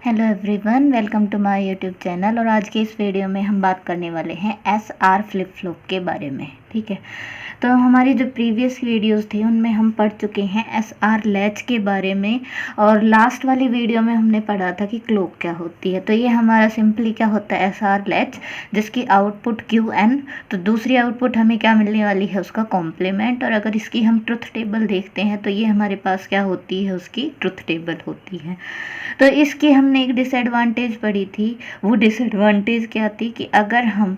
Hello everyone, welcome to my YouTube channel. और आज के इस वीडियो में हम बात करने वाले हैं SR फ्लिप फ्लॉप के बारे में। ठीक है, तो हमारी जो प्रीवियस वीडियोस थी उनमें हम पढ़ चुके हैं SR लैच के बारे में, और लास्ट वाली वीडियो में हमने पढ़ा था कि क्लॉक क्या होती है। तो ये हमारा सिंपली क्या होता है, SR लैच, जिसकी आउटपुट QN। तो दूसरी आउटपुट हमें क्या मिलने वाली है, उसका कॉम्प्लीमेंट। और अगर इसकी हम ट्रुथ टेबल देखते हैं तो ये हमारे पास क्या होती है, उसकी ट्रुथ टेबल होती है। तो इसकी हमने एक डिसएडवांटेज पढ़ी थी। वो डिसएडवांटेज क्या थी कि अगर हम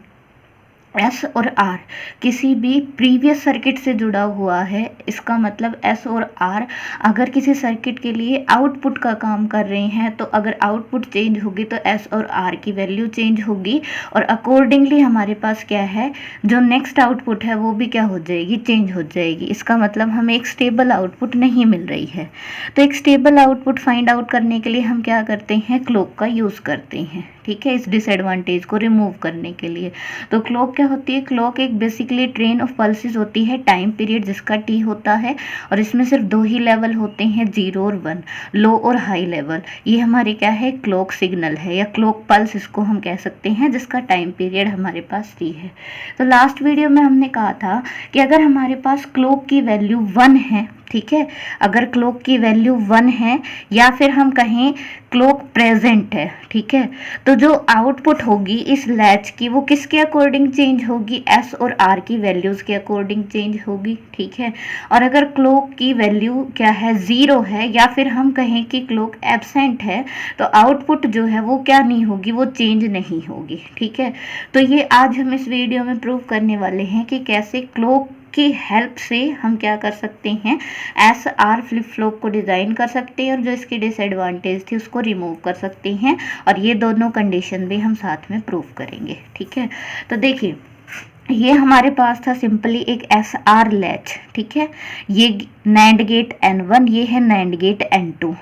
S और R किसी भी प्रीवियस सर्किट से जुड़ा हुआ है, इसका मतलब S और R अगर किसी सर्किट के लिए आउटपुट का काम कर रहे हैं, तो अगर आउटपुट चेंज होगी तो S और R की वैल्यू चेंज होगी, और अकॉर्डिंगली हमारे पास क्या है, जो नेक्स्ट आउटपुट है वो भी क्या हो जाएगी, चेंज हो जाएगी। इसका मतलब हमें एक स्टेबल आउटपुट नहीं मिल रही है। तो एक स्टेबल आउटपुट फाइंड आउट करने के लिए हम क्या करते हैं, क्लॉक का यूज़ करते हैं। ठीक है, इस डिसएडवांटेज को रिमूव करने के लिए। तो क्लॉक क्या होती है, क्लॉक एक बेसिकली ट्रेन ऑफ पल्सेस होती है, टाइम पीरियड जिसका T होता है, और इसमें सिर्फ दो ही लेवल होते हैं, 0 और 1, लो और हाई लेवल। ये हमारे क्या है, क्लॉक सिग्नल है या क्लॉक पल्स इसको हम कह सकते हैं, जिसका टाइम पीरियड हमारे पास T है। तो लास्ट वीडियो में हमने कहा था कि अगर हमारे पास क्लॉक की वैल्यू 1 है, ठीक है, अगर क्लॉक की वैल्यू 1 है, या फिर हम कहें क्लॉक प्रेजेंट है, ठीक है, तो जो आउटपुट होगी इस लैच की वो किसके अकॉर्डिंग चेंज होगी, S और R की वैल्यूज़ के अकॉर्डिंग चेंज होगी। ठीक है, और अगर क्लॉक की वैल्यू क्या है, 0 है, या फिर हम कहें कि क्लॉक एब्सेंट है, तो आउटपुट जो है वो क्या नहीं होगी, वो चेंज नहीं होगी। ठीक है, तो ये आज हम इस वीडियो में प्रूव करने वाले हैं कि कैसे क्लॉक की हेल्प से हम क्या कर सकते हैं, SR फ्लिप फ्लॉप को डिज़ाइन कर सकते हैं, और जो इसकी डिसएडवांटेज थी उसको रिमूव कर सकते हैं। और ये दोनों कंडीशन भी हम साथ में प्रूव करेंगे। ठीक है, तो देखिए, ये हमारे पास था सिंपली एक SR लैच। ठीक है, ये NAND गेट N1, ये है NAND गेट N2,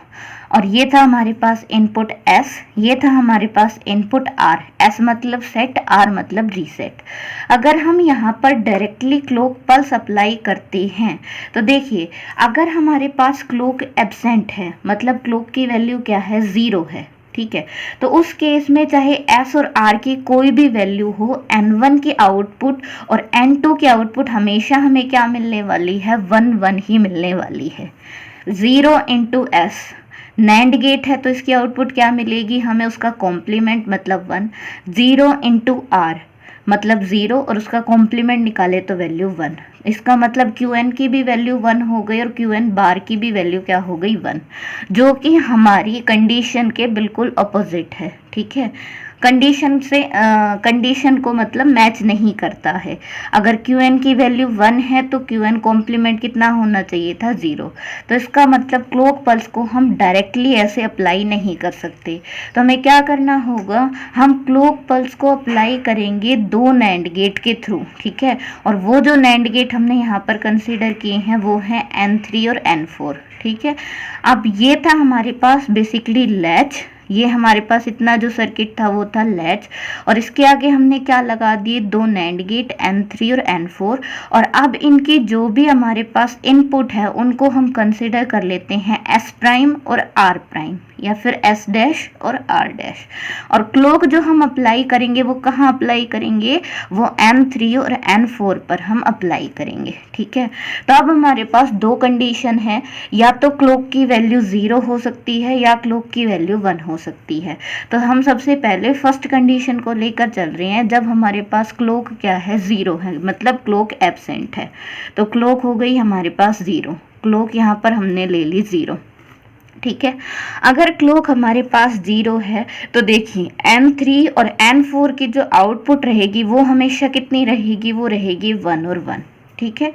और ये था हमारे पास इनपुट S, ये था हमारे पास इनपुट R। S मतलब सेट, R मतलब रीसेट। अगर हम यहाँ पर डायरेक्टली क्लॉक पल्स अप्लाई करते हैं, तो देखिए, अगर हमारे पास क्लॉक एब्सेंट है, मतलब क्लॉक की वैल्यू क्या है, 0 है, ठीक है, तो उस केस में चाहे S और R की कोई भी वैल्यू हो, N1 की आउटपुट और N2 की आउटपुट हमेशा हमें क्या मिलने वाली है, 1 1 ही मिलने वाली है। 0 इंटू S नैंड गेट है, तो इसकी आउटपुट क्या मिलेगी हमें, उसका कॉम्प्लीमेंट मतलब 1। 0 इंटू R मतलब 0, और उसका कॉम्प्लीमेंट निकाले तो वैल्यू 1। इसका मतलब QN की भी वैल्यू 1 हो गई, और QN बार की भी वैल्यू क्या हो गई, 1, जो कि हमारी कंडीशन के बिल्कुल अपोजिट है। ठीक है, कंडीशन को मतलब मैच नहीं करता है। अगर QN की वैल्यू 1 है तो QN कॉम्प्लीमेंट कितना होना चाहिए था, 0। तो इसका मतलब क्लॉक पल्स को हम डायरेक्टली ऐसे अप्लाई नहीं कर सकते। तो हमें क्या करना होगा, हम क्लॉक पल्स को अप्लाई करेंगे 2 NAND गेट के थ्रू। ठीक है, और वो जो NAND गेट हमने यहाँ पर कंसीडर किए हैं वो है N3 और N4। ठीक है, अब ये था हमारे पास बेसिकली लैच, ये हमारे पास इतना जो सर्किट था वो था लैच, और इसके आगे हमने क्या लगा दिए, 2 NAND गेट N3 और N4। और अब इनकी जो भी हमारे पास इनपुट है उनको हम कंसिडर कर लेते हैं S प्राइम और R प्राइम, या फिर S डैश और R डैश। और क्लॉक जो हम अप्लाई करेंगे वो कहाँ अप्लाई करेंगे, वो N3 और N4 पर हम अप्लाई करेंगे। ठीक है, तो अब हमारे पास दो कंडीशन है, या तो क्लॉक की वैल्यू 0 हो सकती है या क्लॉक की वैल्यू 1 हो सकती है। तो हम सबसे पहले फर्स्ट कंडीशन को लेकर चल रहे हैं, जब हमारे पास क्लॉक क्या है, 0 है, मतलब क्लॉक एब्सेंट है। तो क्लॉक हो गई हमारे पास 0, क्लॉक यहाँ पर हमने ले ली 0। ठीक है, अगर क्लॉक हमारे पास 0 है तो देखिए N3 और N4 की जो आउटपुट रहेगी वो हमेशा कितनी रहेगी, वो रहेगी 1 और 1। ठीक है,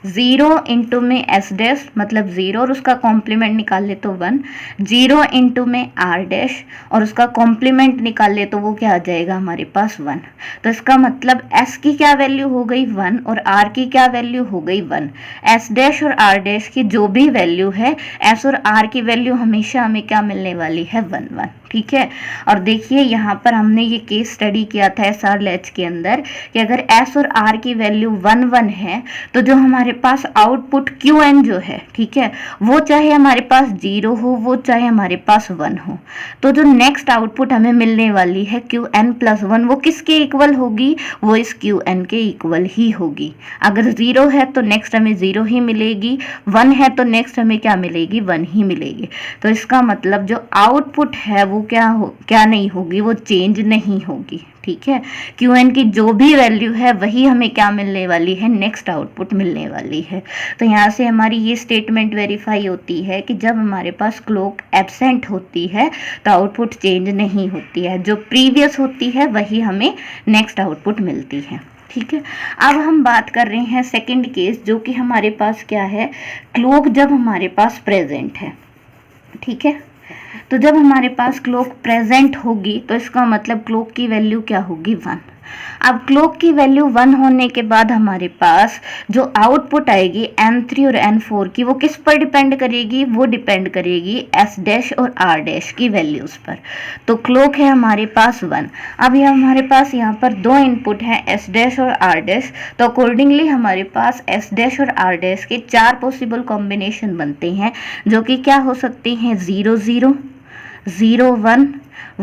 0 इंटू में S डैश मतलब 0, और उसका कॉम्प्लीमेंट निकाल ले तो 1। 0 इंटू में R डैश और उसका कॉम्प्लीमेंट निकाल ले तो वो क्या आ जाएगा हमारे पास, 1। तो इसका मतलब S की क्या वैल्यू हो गई, 1, और R की क्या वैल्यू हो गई, 1। S डैश और R डैश की जो भी वैल्यू है, S और R की वैल्यू हमेशा हमें क्या मिलने वाली है, 1 1। ठीक है। और देखिए यहाँ पर हमने ये केस स्टडी किया था SR लैच के अंदर कि अगर S और R की वैल्यू 1 1 है तो जो हमारे पास आउटपुट QN जो है, ठीक है, वो चाहे हमारे पास 0 हो, वो चाहे हमारे पास 1 हो, तो जो नेक्स्ट आउटपुट हमें मिलने वाली है QN+1 वो किसके इक्वल होगी, वो इस QN के इक्वल ही होगी। अगर 0 है तो नेक्स्ट हमें 0 ही मिलेगी, 1 है तो नेक्स्ट हमें क्या मिलेगी, 1 ही मिलेगी। तो इसका मतलब जो आउटपुट है वो क्या नहीं होगी, वो चेंज नहीं होगी, ठीक है। QN की जो भी वैल्यू है वही हमें क्या मिलने वाली है, नेक्स्ट आउटपुट मिलने वाली है। तो यहाँ से हमारी ये स्टेटमेंट वेरीफाई होती है कि जब हमारे पास क्लॉक एब्सेंट होती है तो आउटपुट चेंज नहीं होती है, जो प्रीवियस होती है वही हमें नेक्स्ट आउटपुट मिलती है, ठीक है। अब हम बात कर रहे हैं सेकंड केस, जो कि हमारे पास क्या है, क्लॉक जब हमारे पास प्रेजेंट है, ठीक है। तो जब हमारे पास क्लॉक प्रेजेंट होगी तो इसका मतलब क्लॉक की वैल्यू क्या होगी, 1। अब क्लॉक की वैल्यू 1 होने के बाद हमारे पास जो आउटपुट आएगी N3 और N4 की, वो किस पर डिपेंड करेगी, वो डिपेंड करेगी S' और R' की वैल्यूज़ पर। तो क्लॉक है हमारे पास 1। अब ये हमारे पास यहाँ पर 2 इनपुट हैं, S' और R', तो अकॉर्डिंगली हमारे पास S' और R' के 4 पॉसिबल कॉम्बिनेशन बनते हैं, जो कि क्या हो सकते हैं, 0 0, 0 1,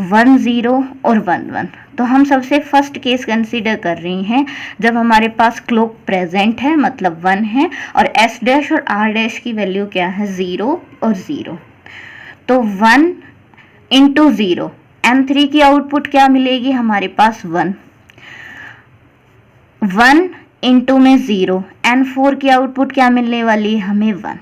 1 0 और 1 1। तो हम सबसे फर्स्ट केस कंसीडर कर रहे हैं जब हमारे पास क्लॉक प्रेजेंट है, मतलब 1 है, और S' और R' की वैल्यू क्या है, 0 और 0। तो 1 इंटू 0, N3 की आउटपुट क्या मिलेगी हमारे पास, 1। 1 इंटू में 0, N4 की आउटपुट क्या मिलने वाली है हमें, 1।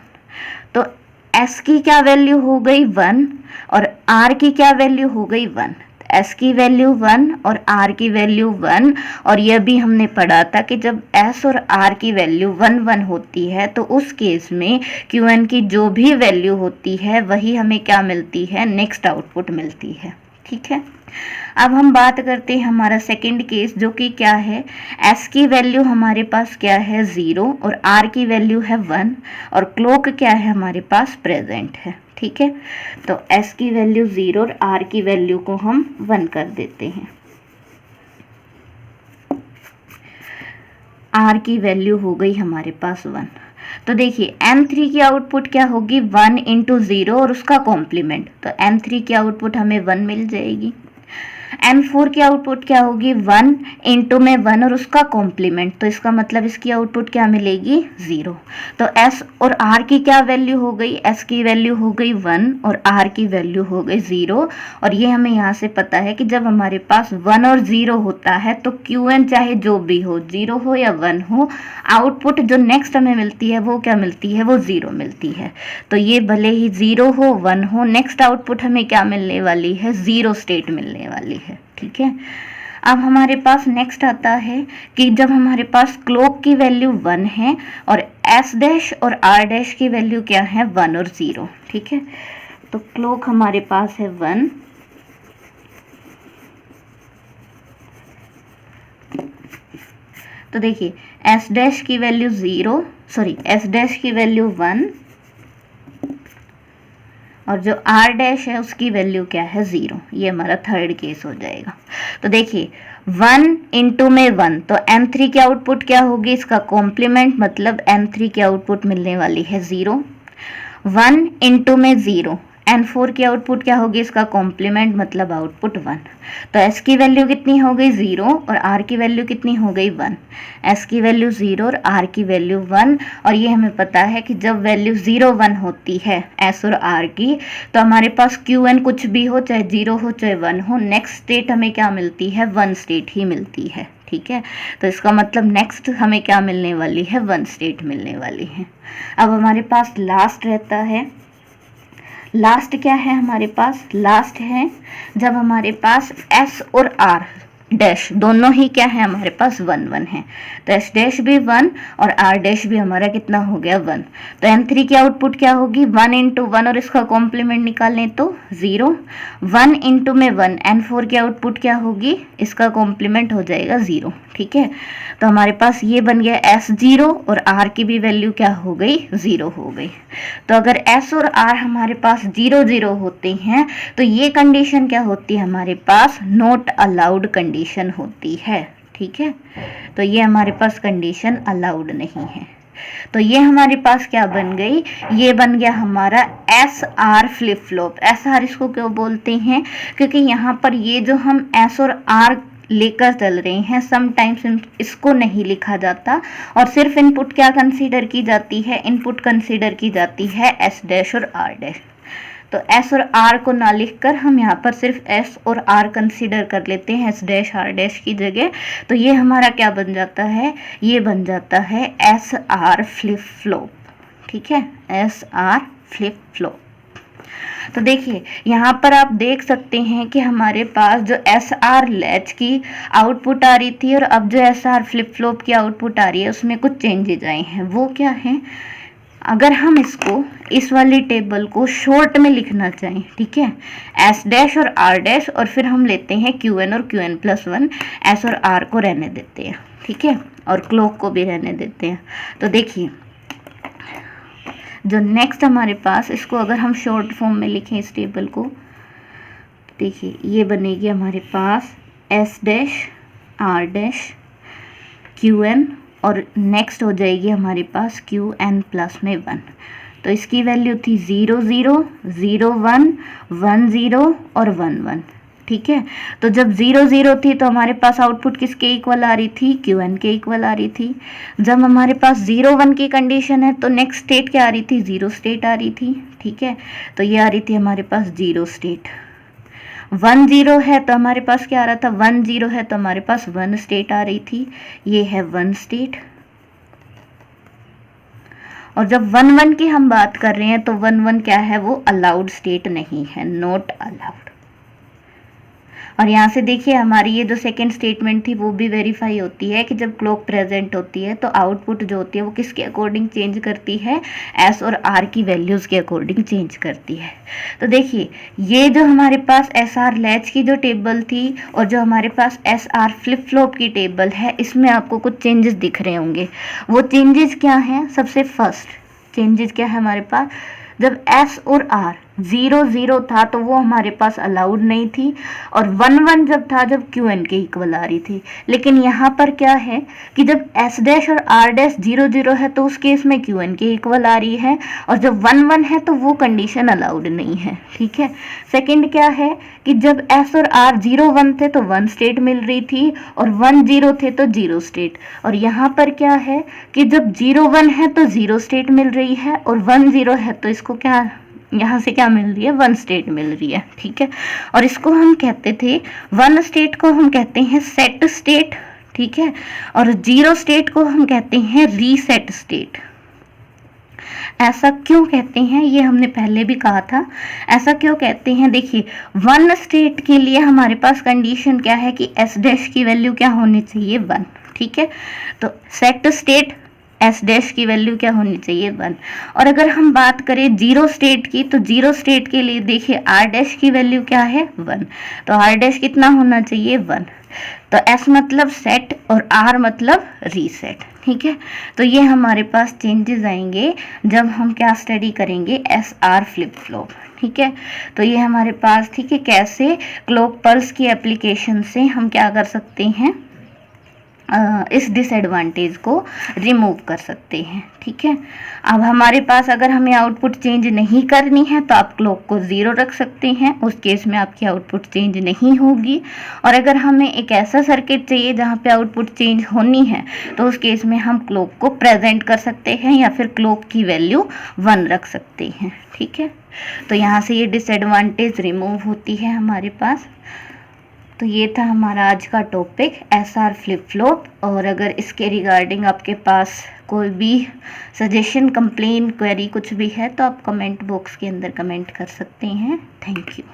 तो S की क्या वैल्यू हो गई, 1, और R की क्या वैल्यू हो गई, 1। S की वैल्यू 1 और R की वैल्यू 1, और यह भी हमने पढ़ा था कि जब S और R की वैल्यू 1 1 होती है तो उस केस में QN की जो भी वैल्यू होती है वही हमें क्या मिलती है, नेक्स्ट आउटपुट मिलती है, ठीक है। अब हम बात करते हैं हमारा सेकंड केस, जो कि क्या है, S की वैल्यू हमारे पास क्या है, 0, और R की वैल्यू है 1, और क्लॉक क्या है हमारे पास, प्रेजेंट है, ठीक है। तो S की वैल्यू 0 और R की वैल्यू को हम 1 कर देते हैं। R की वैल्यू हो गई हमारे पास 1। तो देखिए M3 की आउटपुट क्या होगी, 1 इंटू 0 और उसका कॉम्प्लीमेंट, तो M3 की आउटपुट हमें 1 मिल जाएगी। N4 की आउटपुट क्या होगी, 1 इंटू में 1 और उसका कॉम्प्लीमेंट, तो इसका मतलब इसकी आउटपुट क्या मिलेगी, 0। तो S और R की क्या वैल्यू हो गई, S की वैल्यू हो गई 1 और R की वैल्यू हो गई 0। और ये हमें यहाँ से पता है कि जब हमारे पास 1 और 0 होता है तो QN चाहे जो भी हो, 0 हो या 1 हो, आउटपुट जो नेक्स्ट हमें मिलती है वो क्या मिलती है, वो 0 मिलती है। तो ये भले ही 0 हो 1 हो, नेक्स्ट आउटपुट हमें क्या मिलने वाली है, 0 स्टेट मिलने वाली है, ठीक है। अब हमारे पास नेक्स्ट आता है कि जब हमारे पास क्लॉक की वैल्यू 1 है और S' और R' की वैल्यू क्या है, 1 और 0, ठीक है। तो क्लॉक हमारे पास है 1, तो देखिए S' की वैल्यू 0, सॉरी S' की वैल्यू 1, और जो R' है उसकी वैल्यू क्या है, 0। ये हमारा थर्ड केस हो जाएगा। तो देखिए 1 इंटू में 1, तो M3 की आउटपुट क्या होगी, इसका कॉम्प्लीमेंट, मतलब M3 की आउटपुट मिलने वाली है 0। 1 इंटू में 0, N4 की आउटपुट क्या होगी, इसका कॉम्प्लीमेंट, मतलब आउटपुट 1। तो S की वैल्यू कितनी हो गई, 0, और R की वैल्यू कितनी हो गई, 1। S की वैल्यू 0 और R की वैल्यू 1, और ये हमें पता है कि जब वैल्यू 0 1 होती है S और R की, तो हमारे पास QN कुछ भी हो, चाहे 0 हो चाहे 1 हो, नेक्स्ट स्टेट हमें क्या मिलती है, 1 स्टेट ही मिलती है, ठीक है। तो इसका मतलब नेक्स्ट हमें क्या मिलने वाली है, 1 स्टेट मिलने वाली है। अब हमारे पास लास्ट रहता है, लास्ट क्या है हमारे पास, लास्ट है जब हमारे पास S और R डैश दोनों ही क्या है हमारे पास 1 1 है। तो एस डैश भी 1 और आर डैश भी हमारा कितना हो गया 1। तो n3 की आउटपुट क्या होगी 1 इंटू 1 और इसका कॉम्प्लीमेंट निकालें तो 0। 1 इंटू में 1 n4 की आउटपुट क्या होगी, इसका कॉम्प्लीमेंट हो जाएगा 0। ठीक है, तो हमारे पास ये बन गया S0 और R की भी वैल्यू क्या हो गई 0 हो गई। तो अगर S और R हमारे पास 0 0 होते हैं तो ये कंडीशन क्या होती है हमारे पास नॉट अलाउड कंडीशन होती है। ठीक है, तो ये हमारे पास कंडीशन अलाउड नहीं है। तो ये हमारे पास क्या बन गई, ये बन गया हमारा SR फ्लिप फ्लॉप। SR इसको क्यों बोलते हैं, क्योंकि यहाँ पर ये जो हम S और R लेकर चल रहे हैं समटाइम्स इसको नहीं लिखा जाता और सिर्फ इनपुट क्या कंसीडर की जाती है, इनपुट कंसीडर की जाती है S डैश और R डैश। तो S और R को ना लिखकर हम यहाँ पर सिर्फ S और R कंसीडर कर लेते हैं S डैश R डैश की जगह। तो ये हमारा क्या बन जाता है, ये बन जाता है SR फ्लिप फ्लॉप। ठीक है, SR फ्लिप फ्लॉप। तो देखिए यहाँ पर आप देख सकते हैं कि हमारे पास जो SR लैच की आउटपुट आ रही थी और अब जो SR फ्लिप फ्लॉप की आउटपुट आ रही है उसमें कुछ चेंजेज आए हैं। वो क्या है, अगर हम इसको इस वाली टेबल को शॉर्ट में लिखना चाहें, ठीक है, S डैश और R डैश और फिर हम लेते हैं QN और QN+1, S और R को रहने देते हैं, ठीक है, और क्लॉक को भी रहने देते हैं। तो देखिए जो नेक्स्ट हमारे पास, इसको अगर हम शॉर्ट फॉर्म में लिखें इस टेबल को, देखिए ये बनेगी हमारे पास S dash R dash QN और नेक्स्ट हो जाएगी हमारे पास QN+1। तो इसकी वैल्यू थी 0 0 0 1 1 0 और 1 1। ठीक है, तो जब 0 0 थी तो हमारे पास आउटपुट किसके इक्वल आ रही थी, QN के इक्वल आ रही थी। जब हमारे पास 0 1 की कंडीशन है तो नेक्स्ट स्टेट क्या आ रही थी, 0 स्टेट आ रही थी। ठीक है, तो ये आ रही थी हमारे पास 0 स्टेट। 1 0 है तो हमारे पास क्या आ रहा था, 1 0 है तो हमारे पास 1 स्टेट आ रही थी, ये है 1 स्टेट। और जब 1 1 की हम बात कर रहे हैं तो 1 1 क्या है, वो अलाउड स्टेट नहीं है, नॉट अलाउड। और यहाँ से देखिए हमारी ये जो सेकंड स्टेटमेंट थी वो भी वेरीफाई होती है कि जब क्लॉक प्रेजेंट होती है तो आउटपुट जो होती है वो किसके अकॉर्डिंग चेंज करती है, S और R की वैल्यूज़ के अकॉर्डिंग चेंज करती है। तो देखिए ये जो हमारे पास SR लैच की जो टेबल थी और जो हमारे पास SR फ्लिप फ्लॉप की टेबल है, इसमें आपको कुछ चेंजेस दिख रहे होंगे। वो चेंजेस क्या हैं, सबसे फर्स्ट चेंजेस क्या है हमारे पास, जब S और R 0 0 था तो वो हमारे पास अलाउड नहीं थी, और 1 1 जब था जब QN के इक्वल आ रही थी। लेकिन यहाँ पर क्या है कि जब S डैश और R डैश 0 0 है तो उस केस में QN के इक्वल आ रही है, और जब 1 1 है तो वो कंडीशन अलाउड नहीं है। ठीक है, सेकंड क्या है कि जब S और R 0 1 थे तो 1 स्टेट मिल रही थी और 1 0 थे तो 0 स्टेट, और यहाँ पर क्या है कि जब 0 1 है तो 0 स्टेट मिल रही है और 1 0 है तो इसको क्या, यहाँ से क्या मिल रही है, 1 स्टेट मिल रही है। ठीक है, और इसको हम कहते थे, 1 स्टेट को हम कहते हैं सेट स्टेट, ठीक है, और 0 स्टेट को हम कहते हैं रीसेट स्टेट। ऐसा क्यों कहते हैं, ये हमने पहले भी कहा था। ऐसा क्यों कहते हैं, देखिए 1 स्टेट के लिए हमारे पास कंडीशन क्या है कि S डैश की वैल्यू क्या होनी चाहिए, 1। ठीक है, तो सेट स्टेट S डैश की वैल्यू क्या होनी चाहिए, 1। और अगर हम बात करें 0 स्टेट की, तो 0 स्टेट के लिए देखिए R डैश की वैल्यू क्या है, 1। तो R डैश कितना होना चाहिए, 1। तो S मतलब सेट और R मतलब रीसेट। ठीक है, तो ये हमारे पास चेंजेस आएंगे जब हम क्या स्टडी करेंगे, SR फ्लिप फ्लॉप। ठीक है, तो ये हमारे पास, ठीक है, कैसे क्लॉक पल्स की एप्लीकेशन से हम क्या कर सकते हैं, इस डिसएडवांटेज को रिमूव कर सकते हैं। ठीक है, अब हमारे पास अगर हमें आउटपुट चेंज नहीं करनी है तो आप क्लॉक को 0 रख सकते हैं, उस केस में आपकी आउटपुट चेंज नहीं होगी। और अगर हमें एक ऐसा सर्किट चाहिए जहाँ पे आउटपुट चेंज होनी है तो उस केस में हम क्लॉक को प्रेजेंट कर सकते हैं या फिर क्लॉक की वैल्यू 1 रख सकते हैं। ठीक है, तो यहाँ से ये डिसएडवांटेज रिमूव होती है हमारे पास। तो ये था हमारा आज का टॉपिक SR फ्लिप फ्लॉप। और अगर इसके रिगार्डिंग आपके पास कोई भी सजेशन, कंप्लेन, क्वेरी कुछ भी है तो आप कमेंट बॉक्स के अंदर कमेंट कर सकते हैं। Thank you.